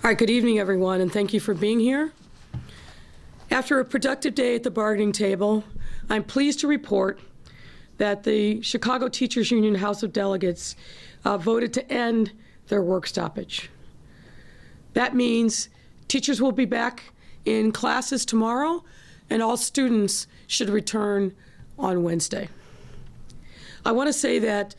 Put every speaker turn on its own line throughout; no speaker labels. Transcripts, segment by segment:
All right, good evening, everyone, and thank you for being here. After a productive day at the bargaining table, I'm pleased to report that the Chicago Teachers Union House of Delegates voted to end their work stoppage. That means teachers will be back in classes tomorrow, and all students should return on Wednesday. I want to say that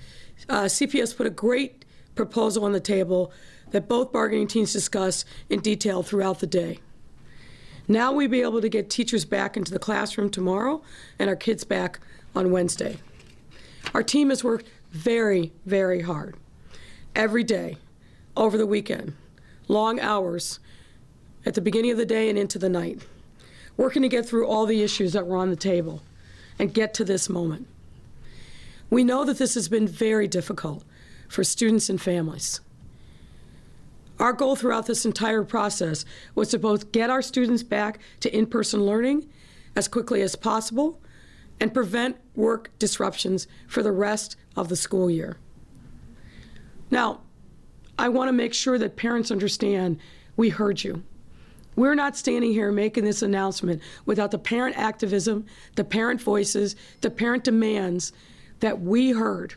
CPS put a great proposal on the table that both bargaining teams discussed in detail throughout the day. Now we'll be able to get teachers back into the classroom tomorrow and our kids back on Wednesday. Our team has worked very, very hard every day, over the weekend, long hours at the beginning of the day and into the night, working to get through all the issues that were on the table and get to this moment. We know that this has been very difficult for students and families. Our goal throughout this entire process was to both get our students back to in-person learning as quickly as possible and prevent work disruptions for the rest of the school year. Now, I want to make sure that parents understand we heard you. We're not standing here making this announcement without the parent activism, the parent voices, the parent demands that we heard.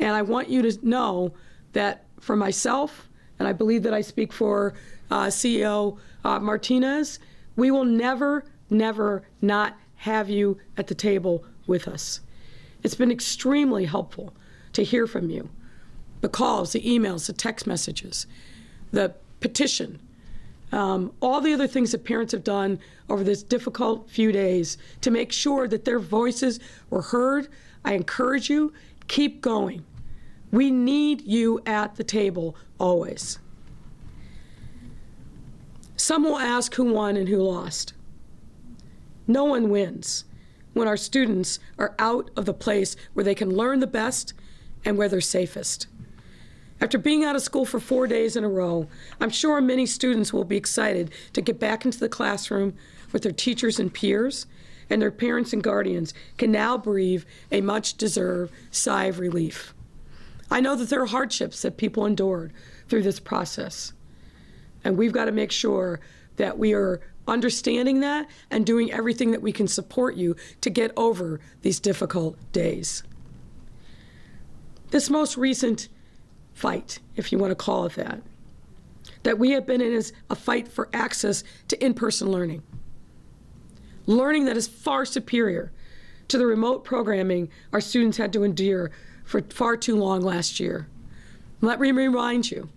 And I want you to know that for myself, and I believe that I speak for CEO Martinez, we will never, never not have you at the table with us. It's been extremely helpful to hear from you. The calls, the emails, the text messages, the petition, all the other things that parents have done over this difficult few days to make sure that their voices were heard. I encourage you, keep going. We need you at the table always. Some will ask who won and who lost. No one wins when our students are out of the place where they can learn the best and where they're safest. After being out of school for 4 days in a row, I'm sure many students will be excited to get back into the classroom with their teachers and peers, and their parents and guardians can now breathe a much-deserved sigh of relief. I know that there are hardships that people endured through this process, and we've got to make sure that we are understanding that and doing everything that we can support you to get over these difficult days. This most recent fight, if you want to call it that we have been in is a fight for access to in-person learning. Learning that is far superior to the remote programming our students had to endure for far too long last year. Let me remind you,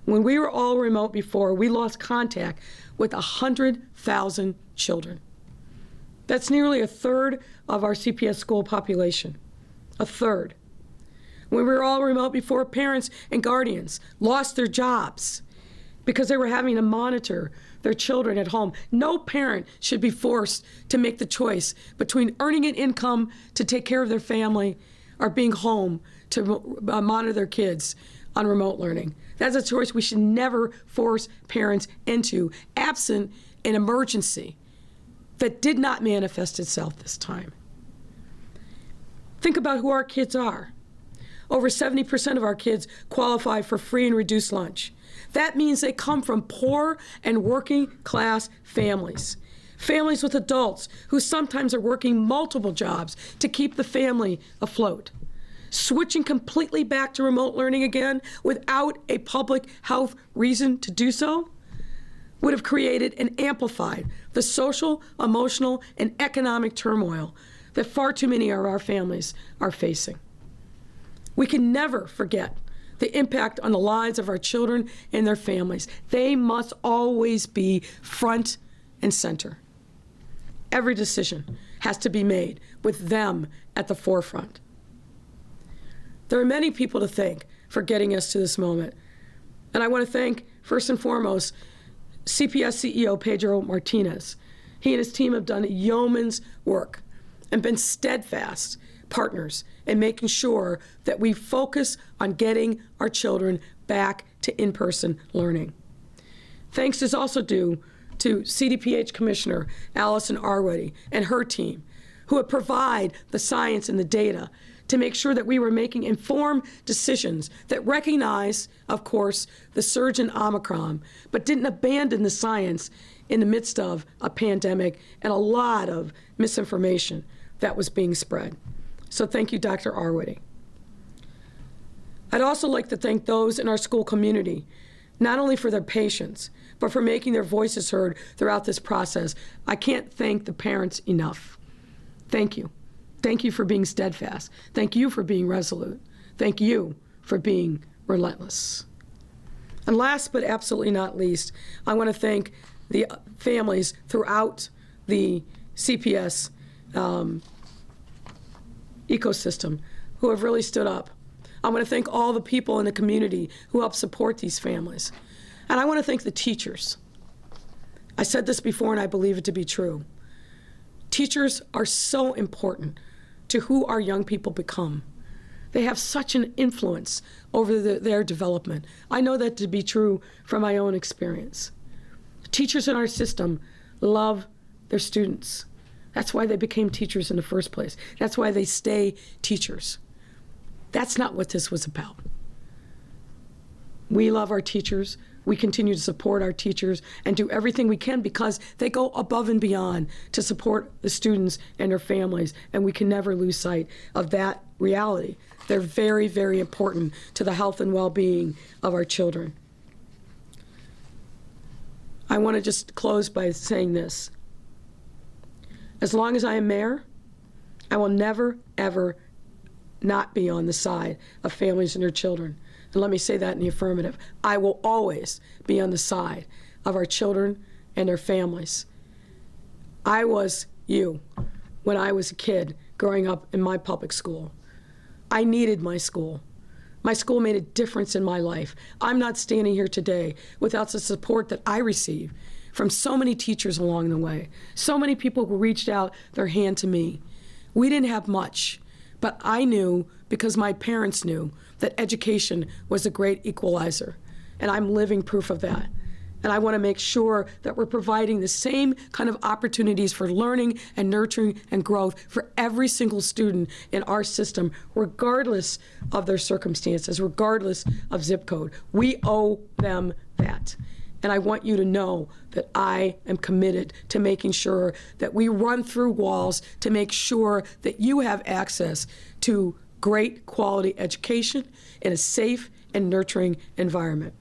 when we were all remote before, we lost contact with 100,000 children. That's nearly a third of our CPS school population, a third. When we were all remote before, parents and guardians lost their jobs because they were having to monitor their children at home. No parent should be forced to make the choice between earning an income to take care of their family or being home to monitor their kids on remote learning. That's a choice we should never force parents into, absent an emergency that did not manifest itself this time. Think about who our kids are. Over 70% of our kids qualify for free and reduced lunch. That means they come from poor and working class families. Families with adults who sometimes are working multiple jobs to keep the family afloat. Switching completely back to remote learning again without a public health reason to do so would have created and amplified the social, emotional, and economic turmoil that far too many of our families are facing. We can never forget the impact on the lives of our children and their families. They must always be front and center. Every decision has to be made with them at the forefront. There are many people to thank for getting us to this moment. And I want to thank, first and foremost, CPS CEO Pedro Martinez. He and his team have done yeoman's work and been steadfast partners in making sure that we focus on getting our children back to in-person learning. Thanks is also due to CDPH Commissioner Allison Arwady and her team, who have provided the science and the data to make sure that we were making informed decisions that recognize, of course, the surge in Omicron, but didn't abandon the science in the midst of a pandemic and a lot of misinformation that was being spread. So thank you, Dr. Arwady. I'd also like to thank those in our school community, not only for their patience, but for making their voices heard throughout this process. I can't thank the parents enough. Thank you. Thank you for being steadfast. Thank you for being resolute. Thank you for being relentless. And last but absolutely not least, I want to thank the families throughout the CPS ecosystem who have really stood up. I want to thank all the people in the community who help support these families. And I want to thank the teachers. I said this before and I believe it to be true. Teachers are so important to who our young people become. They have such an influence over their development. I know that to be true from my own experience. Teachers in our system love their students. That's why they became teachers in the first place. That's why they stay teachers. That's not what this was about. We love our teachers. We continue to support our teachers and do everything we can because they go above and beyond to support the students and their families, and we can never lose sight of that reality. They're very, very important to the health and well-being of our children. I want to just close by saying this. As long as I am mayor, I will never, ever not be on the side of families and their children. And let me say that in the affirmative. I will always be on the side of our children and their families. I was you when I was a kid growing up in my public school. I needed my school. My school made a difference in my life. I'm not standing here today without the support that I receive from so many teachers along the way, so many people who reached out their hand to me. We didn't have much, but I knew, because my parents knew, that education was a great equalizer, and I'm living proof of that. And I want to make sure that we're providing the same kind of opportunities for learning and nurturing and growth for every single student in our system, regardless of their circumstances, regardless of zip code. We owe them that. And I want you to know that I am committed to making sure that we run through walls to make sure that you have access to great quality education in a safe and nurturing environment.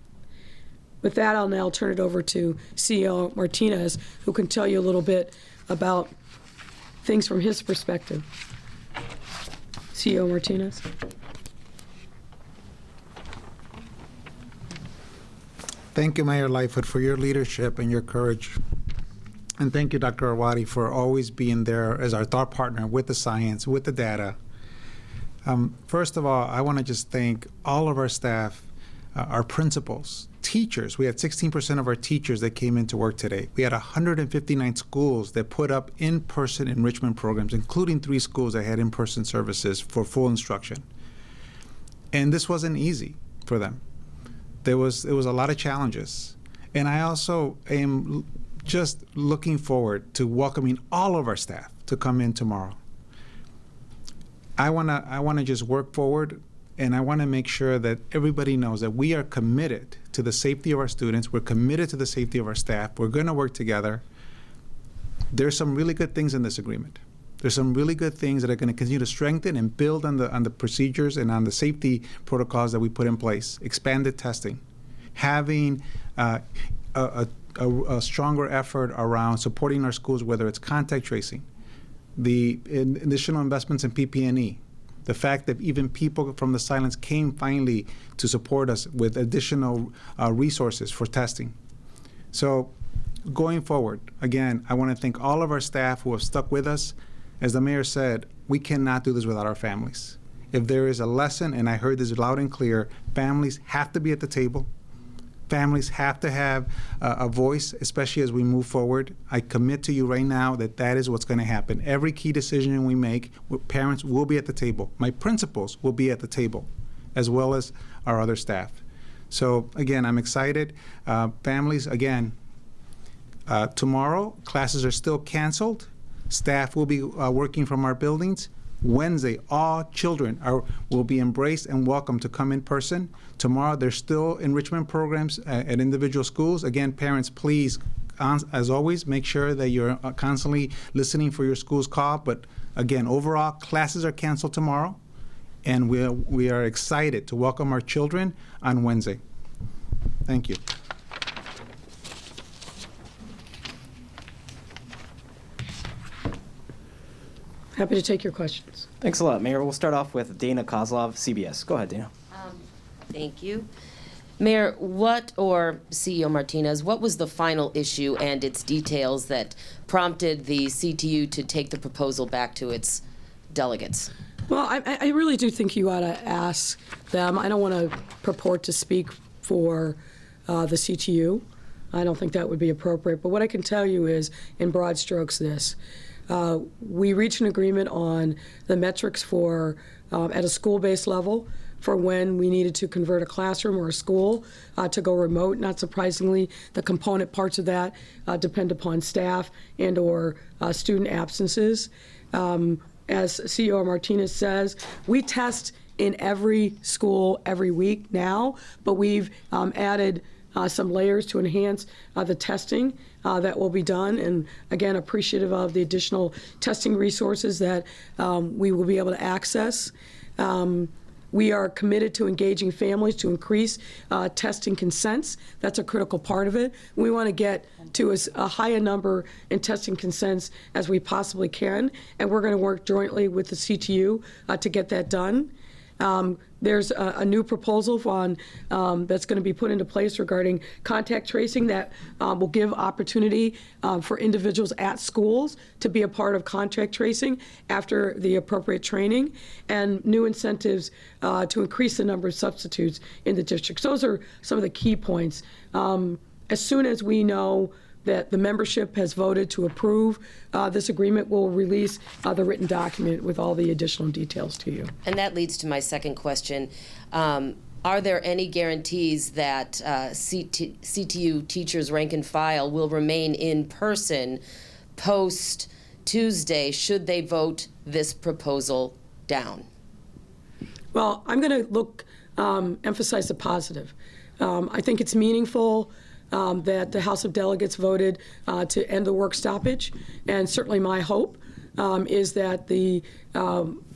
With that, I'll now turn it over to CEO Martinez, who can tell you a little bit about things from his perspective. CEO Martinez.
Thank you, Mayor Lightfoot, for your leadership and your courage. And thank you, Dr. Arwady, for always being there as our thought partner with the science, with the data. First of all, I want to just thank all of our staff, our principals, teachers. We had 16% of our teachers that came into work today. We had 159 schools that put up in-person enrichment programs, including 3 schools that had in-person services for full instruction. And this wasn't easy for them. There was a lot of challenges. And I also am just looking forward to welcoming all of our staff to come in tomorrow. I wanna just work forward, and I want to make sure that everybody knows that we are committed to the safety of our students. We're committed to the safety of our staff. We're going to work together. There's some really good things in this agreement. There's some really good things that are going to continue to strengthen and build on the procedures and on the safety protocols that we put in place. Expanded testing, having a stronger effort around supporting our schools, whether it's contact tracing, the additional investments in PP&E, the fact that even people from the silence came finally to support us with additional resources for testing. So going forward, again, I want to thank all of our staff who have stuck with us. As the mayor said, we cannot do this without our families. If there is a lesson, and I heard this loud and clear, families have to be at the table. Families have to have a voice, especially as we move forward. I commit to you right now that that is what's going to happen. Every key decision we make, parents will be at the table. My principals will be at the table, as well as our other staff. So again, I'm excited. Families, again, tomorrow, classes are still canceled. Staff will be working from our buildings. Wednesday, all children will be embraced and welcome to come in person. Tomorrow, there's still enrichment programs at individual schools. Again, parents, please, as always, make sure that you're constantly listening for your school's call. But again, overall, classes are canceled tomorrow, and we are excited to welcome our children on Wednesday. Thank you.
Happy to take your questions.
Thanks a lot, Mayor. We'll start off with Dana Kozlov, CBS. Go ahead, Dana.
Thank you. Mayor, or CEO Martinez, what was the final issue and its details that prompted the CTU to take the proposal back to its delegates?
Well, I really do think you ought to ask them. I don't want to purport to speak for the CTU. I don't think that would be appropriate. But what I can tell you is, in broad strokes, this. We reached an agreement on the metrics for, at a school-based level, for when we needed to convert a classroom or a school to go remote. Not surprisingly, the component parts of that depend upon staff and or student absences. As CEO Martinez says, we test in every school every week now, but we've added some layers to enhance the testing that will be done, and again, appreciative of the additional testing resources that we will be able to access. We are committed to engaging families to increase testing consents. That's a critical part of it. We want to get to as high a number in testing consents as we possibly can, and we're going to work jointly with the CTU to get that done. There's a new proposal that's going to be put into place regarding contact tracing that will give opportunity for individuals at schools to be a part of contact tracing after the appropriate training, and new incentives to increase the number of substitutes in the districts. Those are some of the key points. As soon as we know that the membership has voted to approve this agreement, we'll release the written document with all the additional details to you.
And that leads to my second question. Are there any guarantees that CTU teachers rank and file will remain in person post Tuesday should they vote this proposal down?
Well, I'm going to emphasize the positive. I think it's meaningful that the House of Delegates voted to end the work stoppage, and certainly my hope is that the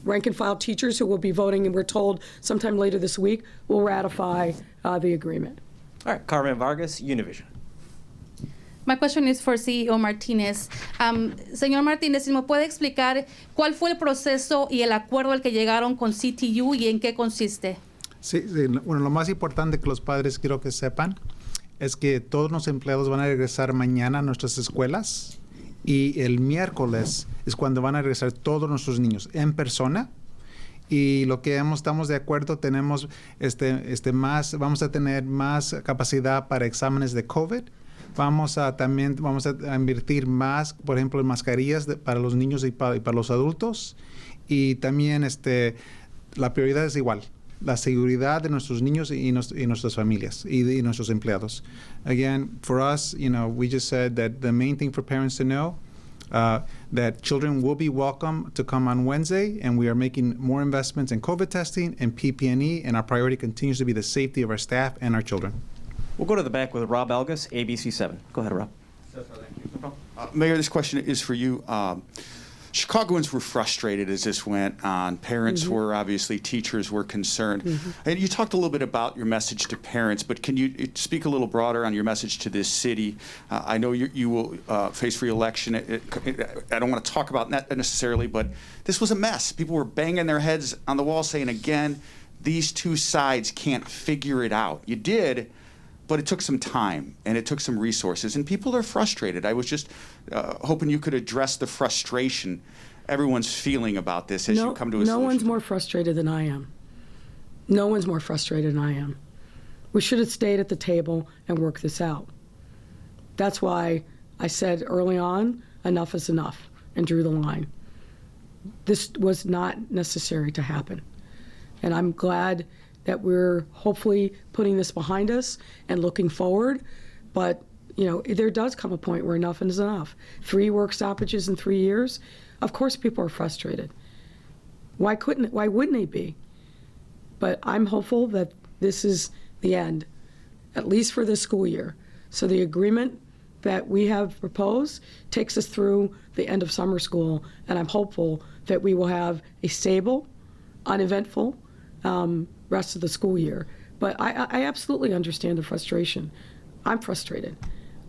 rank and file teachers who will be voting, and we're told sometime later this week, will ratify the agreement.
All right, Carmen Vargas, Univision.
My question is for CEO Martinez. Señor Martínez, si me puede explicar cuál fue el proceso y el acuerdo al que llegaron con CTU y en qué consiste.
Sí, bueno, lo más importante que los padres quiero que sepan es que todos los empleados van a regresar mañana a nuestras escuelas y el miércoles es cuando van a regresar todos nuestros niños en persona. Y lo que estamos de acuerdo, tenemos vamos a tener más capacidad para exámenes de COVID. Vamos a invertir más, por ejemplo, en mascarillas para los niños y para los adultos. Y también la prioridad es igual. La seguridad de nuestros niños y nuestras familias y nuestros empleados. Again, for us, we just said that the main thing for parents to know that children will be welcome to come on Wednesday, and we are making more investments in COVID testing and PPE, and our priority continues to be the safety of our staff and our children.
We'll go to the back with Rob Elgas, ABC7. Go ahead, Rob.
Mayor, this question is for you. Chicagoans were frustrated as this went on. Parents were, obviously, teachers were concerned. And you talked a little bit about your message to parents, but can you speak a little broader on your message to this city? I know you will face re-election. I don't want to talk about that necessarily, but this was a mess. People were banging their heads on the wall saying, again, these two sides can't figure it out. You did, but it took some time and it took some resources, and people are frustrated. I was just hoping you could address the frustration everyone's feeling about this as you come to a solution.
No one's more frustrated than I am. No one's more frustrated than I am. We should have stayed at the table and worked this out. That's why I said early on, enough is enough, and drew the line. This was not necessary to happen. And I'm glad that we're hopefully putting this behind us and looking forward. But, there does come a point where enough is enough. 3 work stoppages in 3 years, of course people are frustrated. Why wouldn't they be? But I'm hopeful that this is the end, at least for this school year. So the agreement that we have proposed takes us through the end of summer school, and I'm hopeful that we will have a stable, uneventful rest of the school year. But I absolutely understand the frustration. I'm frustrated.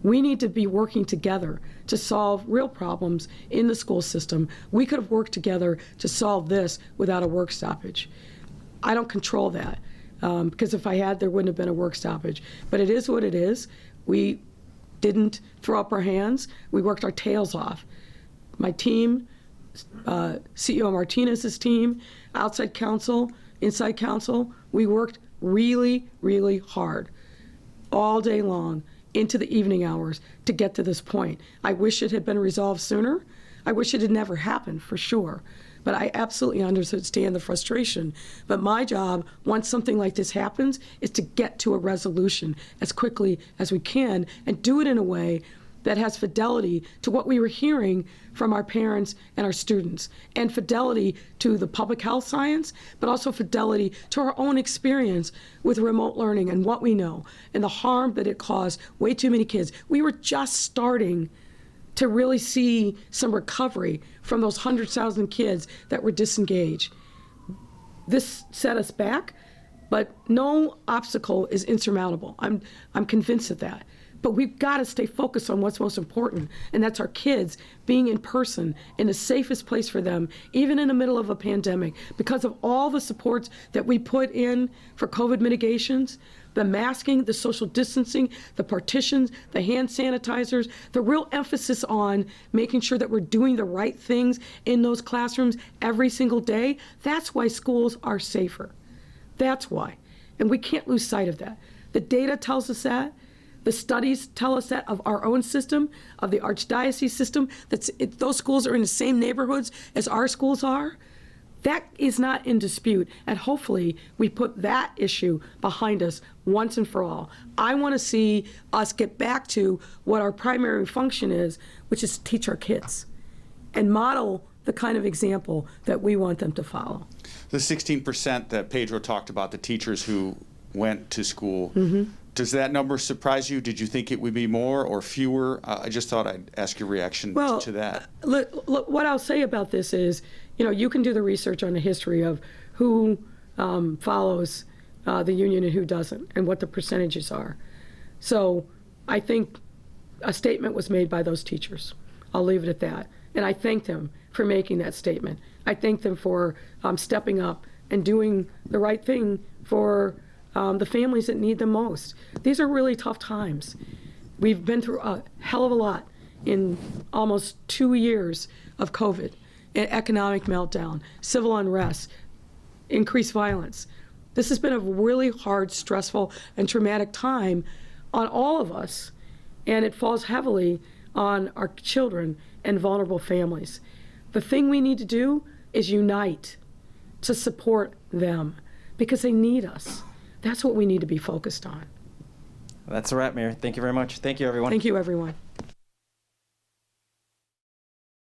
We need to be working together to solve real problems in the school system. We could have worked together to solve this without a work stoppage. I don't control that, because if I had, there wouldn't have been a work stoppage. But it is what it is. We didn't throw up our hands. We worked our tails off. My team, CEO Martinez's team, outside counsel, inside counsel, we worked really, really hard all day long into the evening hours to get to this point. I wish it had been resolved sooner. I wish it had never happened, for sure. But I absolutely understand the frustration. But my job, once something like this happens, is to get to a resolution as quickly as we can and do it in a way that has fidelity to what we were hearing from our parents and our students, and fidelity to the public health science, but also fidelity to our own experience with remote learning and what we know and the harm that it caused way too many kids. We were just starting to really see some recovery from those 100,000 kids that were disengaged. This set us back, but no obstacle is insurmountable. I'm convinced of that. But we've got to stay focused on what's most important, and that's our kids being in person in the safest place for them, even in the middle of a pandemic, because of all the supports that we put in for COVID mitigations, the masking, the social distancing, the partitions, the hand sanitizers, the real emphasis on making sure that we're doing the right things in those classrooms every single day. That's why schools are safer. That's why. And we can't lose sight of that. The data tells us that. The studies tell us that of our own system, of the archdiocese system, those schools are in the same neighborhoods as our schools are. That is not in dispute, and hopefully we put that issue behind us once and for all. I want to see us get back to what our primary function is, which is to teach our kids and model the kind of example that we want them to follow.
The 16% that Pedro talked about, the teachers who went to school, does that number surprise you? Did you think it would be more or fewer? I just thought I'd ask your reaction to that.
Look, what I'll say about this is, you can do the research on the history of who follows the union and who doesn't, and what the percentages are. So I think a statement was made by those teachers. I'll leave it at that. And I thank them for making that statement. I thank them for stepping up and doing the right thing for the families that need them most. These are really tough times. We've been through a hell of a lot in almost 2 years of COVID, economic meltdown, civil unrest, increased violence. This has been a really hard, stressful, and traumatic time on all of us, and it falls heavily on our children and vulnerable families. The thing we need to do is unite to support them, because they need us. That's what we need to be focused on.
That's a wrap, Mayor. Thank you very much. Thank you, everyone.
Thank you, everyone.